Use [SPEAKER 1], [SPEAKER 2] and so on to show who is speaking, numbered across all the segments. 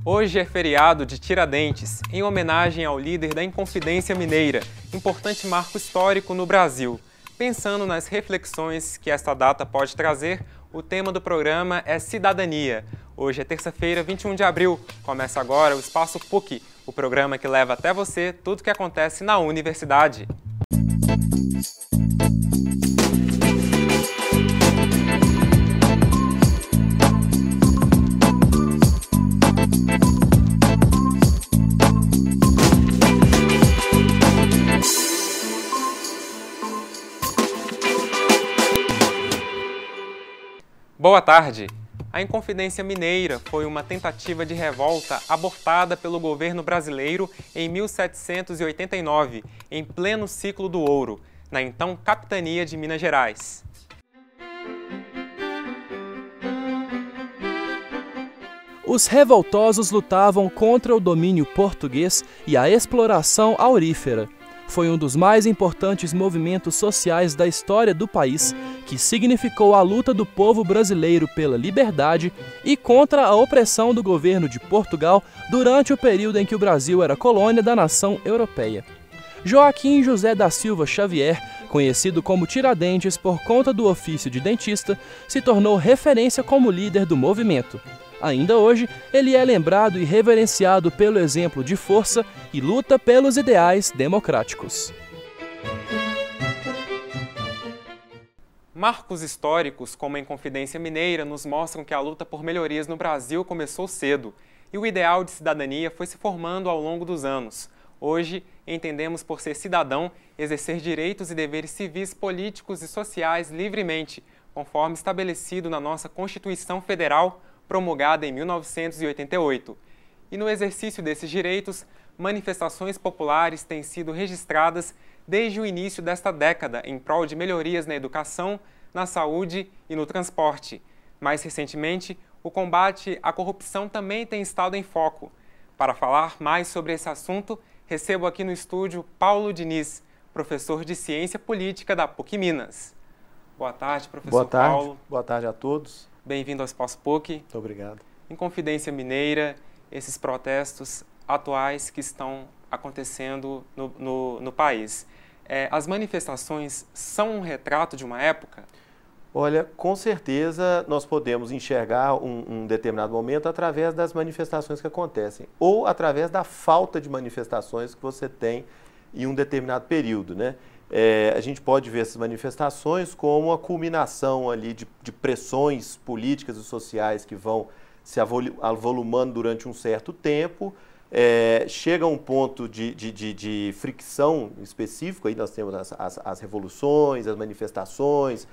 [SPEAKER 1] Hoje é feriado de Tiradentes, em homenagem ao líder da Inconfidência Mineira, importante marco histórico no Brasil. Pensando nas reflexões que esta data pode trazer, o tema do programa é Cidadania. Hoje é terça-feira, 21 de abril. Começa agora o Espaço PUC, o programa que leva até você tudo o que acontece na universidade. Boa tarde! A Inconfidência Mineira foi uma tentativa de revolta abortada pelo governo brasileiro em 1789, em pleno ciclo do ouro, na então capitania de Minas Gerais.
[SPEAKER 2] Os revoltosos lutavam contra o domínio português e a exploração aurífera. Foi um dos mais importantes movimentos sociais da história do país, que significou a luta do povo brasileiro pela liberdade e contra a opressão do governo de Portugal durante o período em que o Brasil era colônia da nação europeia. Joaquim José da Silva Xavier, conhecido como Tiradentes por conta do ofício de dentista, se tornou referência como líder do movimento. Ainda hoje, ele é lembrado e reverenciado pelo exemplo de força e luta pelos ideais democráticos.
[SPEAKER 1] Marcos históricos como a Inconfidência Mineira nos mostram que a luta por melhorias no Brasil começou cedo e o ideal de cidadania foi se formando ao longo dos anos. Hoje, entendemos por ser cidadão exercer direitos e deveres civis, políticos e sociais livremente, conforme estabelecido na nossa Constituição Federal, promulgada em 1988. E no exercício desses direitos, manifestações populares têm sido registradas desde o início desta década em prol de melhorias na educação, na saúde e no transporte. Mais recentemente, o combate à corrupção também tem estado em foco. Para falar mais sobre esse assunto, recebo aqui no estúdio Paulo Diniz, professor de Ciência Política da PUC Minas. Boa tarde, professor
[SPEAKER 3] Boa tarde.
[SPEAKER 1] Paulo.
[SPEAKER 3] Boa tarde a todos.
[SPEAKER 1] Bem-vindo ao Espaço PUC.
[SPEAKER 3] Muito obrigado.
[SPEAKER 1] Inconfidência Mineira, esses protestos atuais que estão acontecendo no país. As manifestações são um retrato de uma época?
[SPEAKER 3] Olha, com certeza nós podemos enxergar um determinado momento através das manifestações que acontecem, ou através da falta de manifestações que você tem em um determinado período, né? A gente pode ver essas manifestações como a culminação ali de pressões políticas e sociais que vão se avolumando durante um certo tempo. Chega a um ponto de fricção específico, aí nós temos as revoluções, as manifestações,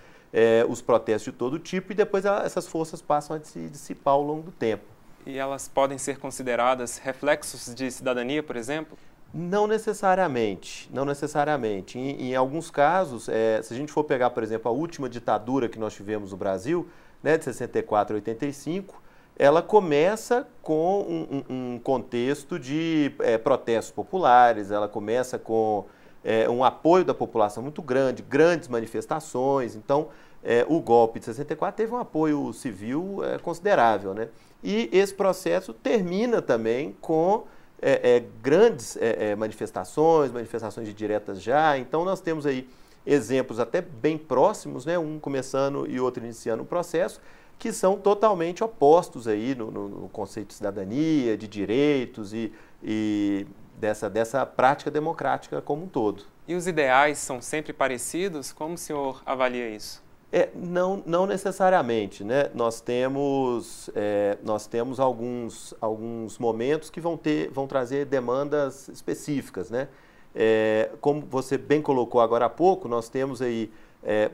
[SPEAKER 3] os protestos de todo tipo, e depois essas forças passam a se dissipar ao longo do tempo.
[SPEAKER 1] E elas podem ser consideradas reflexos de cidadania, por exemplo?
[SPEAKER 3] Não necessariamente, não necessariamente. Em alguns casos, se a gente for pegar, por exemplo, a última ditadura que nós tivemos no Brasil, né, de 64 a 85, ela começa com um contexto de protestos populares, ela começa com um apoio da população muito grande, grandes manifestações. Então, o golpe de 64 teve um apoio civil considerável, né? E esse processo termina também com grandes manifestações de diretas já. Então, nós temos aí exemplos até bem próximos, né? Um começando e outro iniciando o processo, que são totalmente opostos aí no conceito de cidadania, de direitos e dessa prática democrática como um todo.
[SPEAKER 1] E os ideais são sempre parecidos? Como o senhor avalia isso?
[SPEAKER 3] Não necessariamente, né? Nós temos alguns momentos que vão trazer demandas específicas, né? Como você bem colocou agora há pouco, nós temos aí,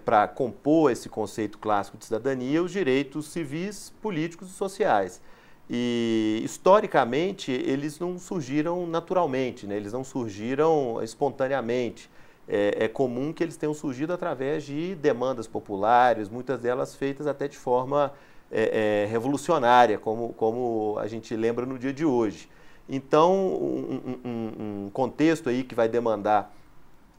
[SPEAKER 3] para compor esse conceito clássico de cidadania, os direitos civis, políticos e sociais. E, historicamente, eles não surgiram naturalmente, né? Eles não surgiram espontaneamente. É comum que eles tenham surgido através de demandas populares, muitas delas feitas até de forma revolucionária, como a gente lembra no dia de hoje. Então, um contexto aí que vai demandar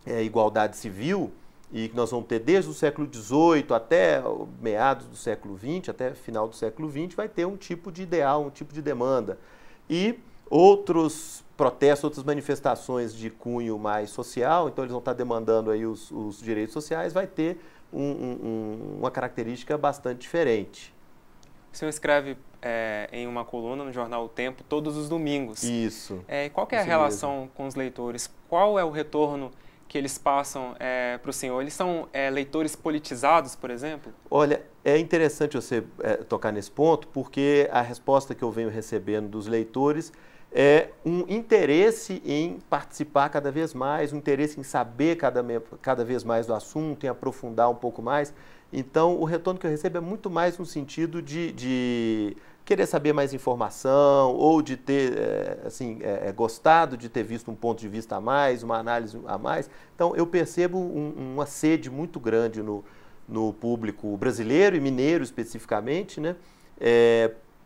[SPEAKER 3] igualdade civil, e que nós vamos ter desde o século XVIII até meados do século XX, até final do século XX, vai ter um tipo de ideal, um tipo de demanda. e outros protestos, outras manifestações de cunho mais social, então eles vão estar demandando aí os direitos sociais, vai ter uma característica bastante diferente.
[SPEAKER 1] O senhor escreve em uma coluna no jornal O Tempo todos os domingos.
[SPEAKER 3] Isso.
[SPEAKER 1] Qual que é a relação com os leitores? Qual é o retorno que eles passam para o senhor? Eles são leitores politizados, por exemplo?
[SPEAKER 3] Olha, é interessante você tocar nesse ponto, porque a resposta que eu venho recebendo dos leitores é um interesse em participar cada vez mais, um interesse em saber cada vez mais do assunto, em aprofundar um pouco mais. Então, o retorno que eu recebo é muito mais no sentido de querer saber mais informação ou de ter gostado de ter visto um ponto de vista a mais, uma análise a mais. Então, eu percebo uma sede muito grande no público brasileiro e mineiro especificamente, né?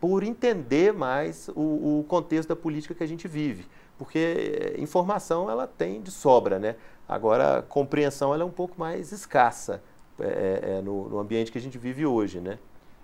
[SPEAKER 3] Por entender mais o contexto da política que a gente vive. Porque informação ela tem de sobra, né? Agora, a compreensão ela é um pouco mais escassa no ambiente que a gente vive hoje, né?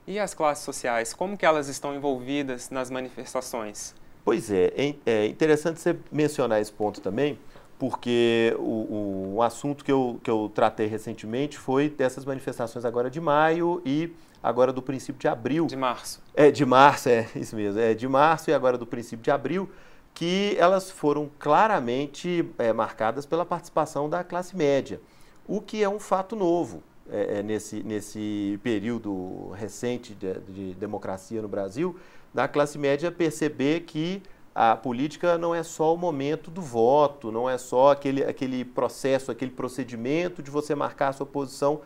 [SPEAKER 1] E as classes sociais, como que elas estão envolvidas nas manifestações?
[SPEAKER 3] Pois é interessante você mencionar esse ponto também, porque um assunto que eu tratei recentemente foi dessas manifestações agora de maio e agora do princípio de abril.
[SPEAKER 1] De março.
[SPEAKER 3] De março, isso mesmo. De março e agora do princípio de abril, que elas foram claramente marcadas pela participação da classe média, o que é um fato novo. Nesse período recente de democracia no Brasil, da classe média perceber que a política não é só o momento do voto, não é só aquele processo, aquele procedimento de você marcar a sua posição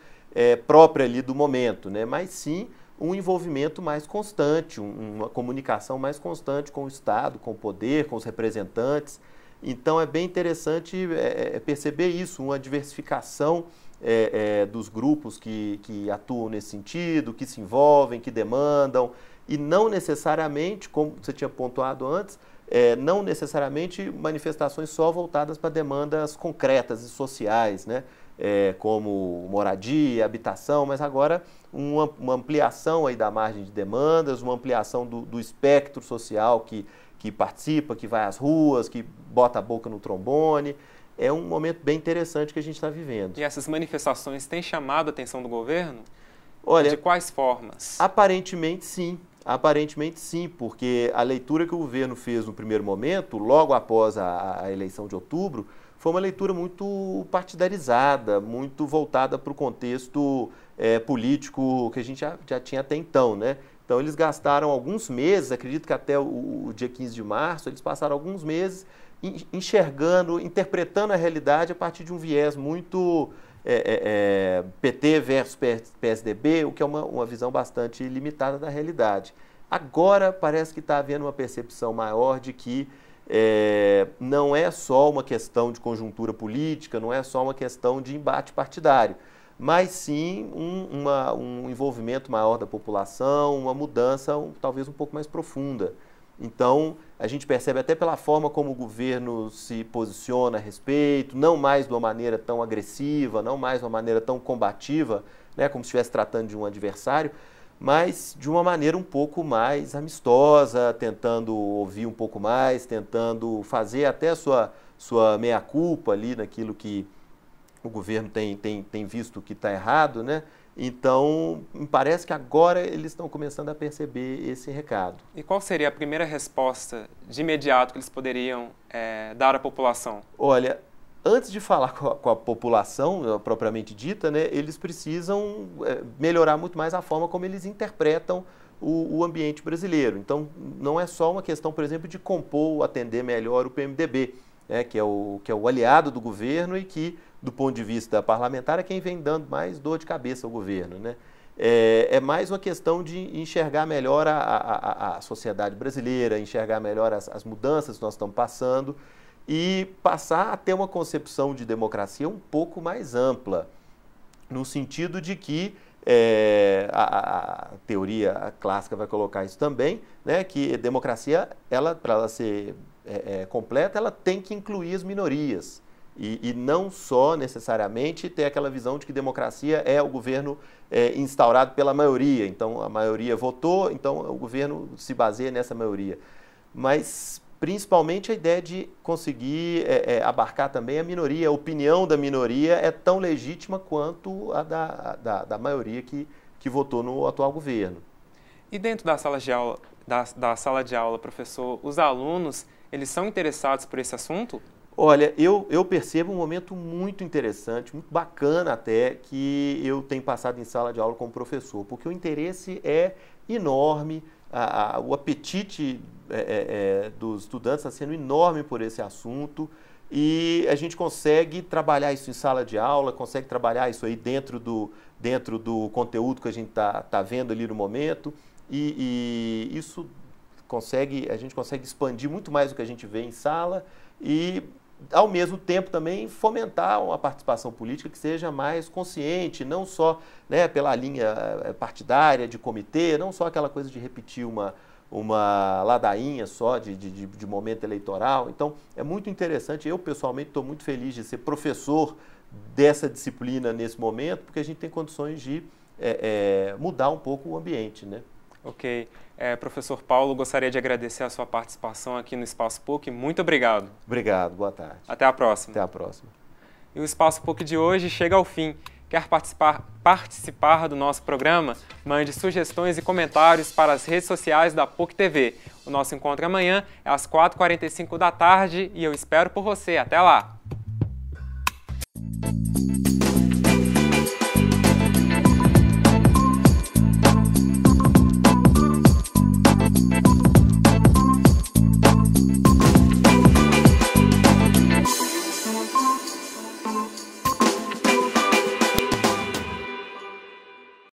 [SPEAKER 3] própria ali do momento, né? Mas sim um envolvimento mais constante, uma comunicação mais constante com o Estado, com o poder, com os representantes. Então é bem interessante perceber isso, uma diversificação dos grupos que atuam nesse sentido, que se envolvem, que demandam, e não necessariamente, como você tinha pontuado antes, não necessariamente manifestações só voltadas para demandas concretas e sociais, né? Como moradia, habitação, mas agora uma ampliação aí da margem de demandas, uma ampliação do espectro social que participa, que vai às ruas, que bota a boca no trombone. É um momento bem interessante que a gente está vivendo.
[SPEAKER 1] E essas manifestações têm chamado a atenção do governo?
[SPEAKER 3] Olha,
[SPEAKER 1] de quais formas?
[SPEAKER 3] Aparentemente sim, porque a leitura que o governo fez no primeiro momento, logo após a eleição de outubro, foi uma leitura muito partidarizada, muito voltada para o contexto político que a gente já tinha até então, né? Então eles gastaram alguns meses, acredito que até o dia 15 de março, eles passaram alguns meses enxergando, interpretando a realidade a partir de um viés muito PT versus PSDB, o que é uma visão bastante limitada da realidade. Agora parece que está havendo uma percepção maior de que não é só uma questão de conjuntura política, não é só uma questão de embate partidário, mas sim um envolvimento maior da população, uma mudança talvez um pouco mais profunda. Então, a gente percebe até pela forma como o governo se posiciona a respeito, não mais de uma maneira tão agressiva, não mais de uma maneira tão combativa, né, como se estivesse tratando de um adversário, mas de uma maneira um pouco mais amistosa, tentando ouvir um pouco mais, tentando fazer até a sua meia-culpa ali naquilo que o governo tem visto que está errado, né? Então, me parece que agora eles estão começando a perceber esse recado.
[SPEAKER 1] E qual seria a primeira resposta de imediato que eles poderiam dar à população?
[SPEAKER 3] Olha, antes de falar com a população propriamente dita, né, eles precisam melhorar muito mais a forma como eles interpretam o ambiente brasileiro. Então, não é só uma questão, por exemplo, de compor ou atender melhor o PMDB, que é o aliado do governo e que, do ponto de vista parlamentar, é quem vem dando mais dor de cabeça ao governo, né? É mais uma questão de enxergar melhor a sociedade brasileira, enxergar melhor as mudanças que nós estamos passando e passar a ter uma concepção de democracia um pouco mais ampla, no sentido de que a teoria clássica vai colocar isso também, né, que a democracia, para ela ser completa, ela tem que incluir as minorias. E não só necessariamente ter aquela visão de que democracia é o governo instaurado pela maioria. Então, a maioria votou, então o governo se baseia nessa maioria. mas principalmente a ideia de conseguir abarcar também a minoria. A opinião da minoria é tão legítima quanto a da maioria que votou no atual governo.
[SPEAKER 1] E dentro da sala de aula, professor, os alunos, eles são interessados por esse assunto?
[SPEAKER 3] Olha, eu percebo um momento muito interessante, muito bacana até, que eu tenho passado em sala de aula como professor, porque o interesse é enorme, o apetite dos estudantes está sendo enorme por esse assunto e a gente consegue trabalhar isso em sala de aula, consegue trabalhar isso aí dentro do conteúdo que a gente tá vendo ali no momento e isso a gente consegue expandir muito mais do que a gente vê em sala e ao mesmo tempo também fomentar uma participação política que seja mais consciente, não só, né, pela linha partidária, de comitê, não só aquela coisa de repetir uma ladainha só de momento eleitoral. Então, é muito interessante. Eu, pessoalmente, estou muito feliz de ser professor dessa disciplina nesse momento, porque a gente tem condições de mudar um pouco o ambiente, né?
[SPEAKER 1] Ok. Professor Paulo, gostaria de agradecer a sua participação aqui no Espaço PUC. Muito obrigado.
[SPEAKER 3] Obrigado, boa tarde.
[SPEAKER 1] Até a próxima.
[SPEAKER 3] Até a próxima.
[SPEAKER 1] E o Espaço PUC de hoje chega ao fim. Quer participar do nosso programa? Mande sugestões e comentários para as redes sociais da PUC TV. O nosso encontro amanhã é às 4h45 da tarde e eu espero por você. Até lá!